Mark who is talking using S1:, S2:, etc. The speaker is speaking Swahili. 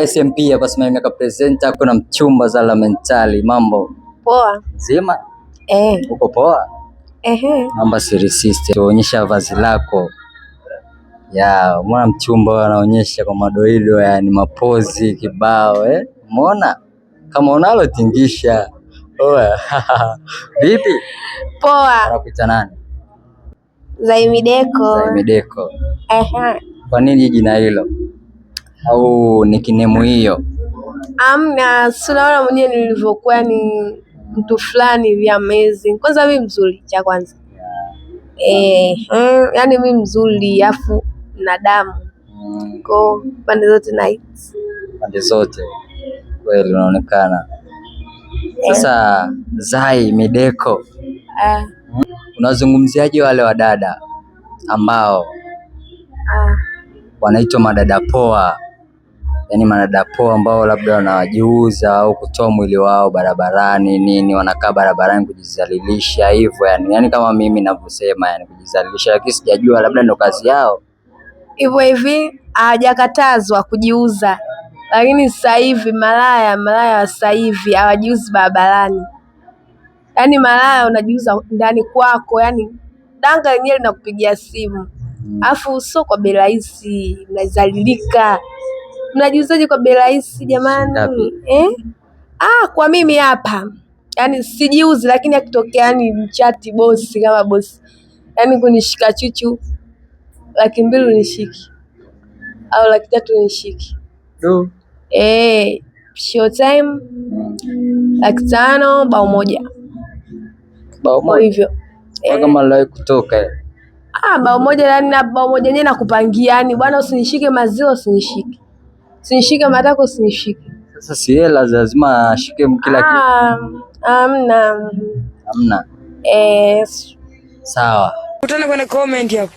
S1: SMP hapa simamia ka presenter, kuna mchumba Zala Mentali. Mambo
S2: poa?
S1: Nzima. Uko poa? Namba siri sister, tuonyesha vazi lako. Ya, mwana mchumba anaonyesha kwa madoido, yani mapozi kibao Umeona? Kama unalo tingisha. Oa. Vipi?
S2: Poa.
S1: Anakuita nani?
S2: Zaimideko.
S1: Zaimideko. Kwa nini jina hilo? Au ni kinemu hiyo?
S2: Amna, unaona mwenyewe nilivyokuwa ni mtu fulani vya amazing. Kwanza mimi mzuri cha kwanza. Yani mimi mzuri afu na damu. Kwa pande zote night.
S1: Pande zote. Kweli unaonekana. Sasa Zaimideko. Unazungumziaje wale wadada ambao wanaitwa madada poa? Yaani madada poa ambao labda wanawajiuza au kutoa mwili wao barabarani nini, wanakaa barabarani kujizalilisha hivyo yani kama mimi ninavyosema, yani kujizalilisha, lakini sijajua labda ndo kazi yao
S2: hivyo hivi. Hawajakatazwa kujiuza, lakini sasa hivi malaya wa sasa hivi hawajiuzi barabarani. Yani malaya unajiuza ndani kwako, yani danga lenyewe linakupigia simu afu sio kwa bei rahisi, unazalilika. Mnajiuzaje kwa bei rahisi jamani? Kwa mimi hapa yani sijiuzi, lakini akitokea yani mchati bosi kama bosi yani kunishika chuchu 200,000 unishiki au 300,000 unishiki. Show time 500,000 bao moja.
S1: Bao moja hivyo. Kama leo kutoka
S2: bao moja, yani na bao moja yenyewe nakupangia, yani bwana usinishike maziwa, usinishike matako, usinishike.
S1: Sasa si hela lazima ashike kila kitu.
S2: Hamna.
S1: Sawa.
S2: Utana kwenye comment hapo.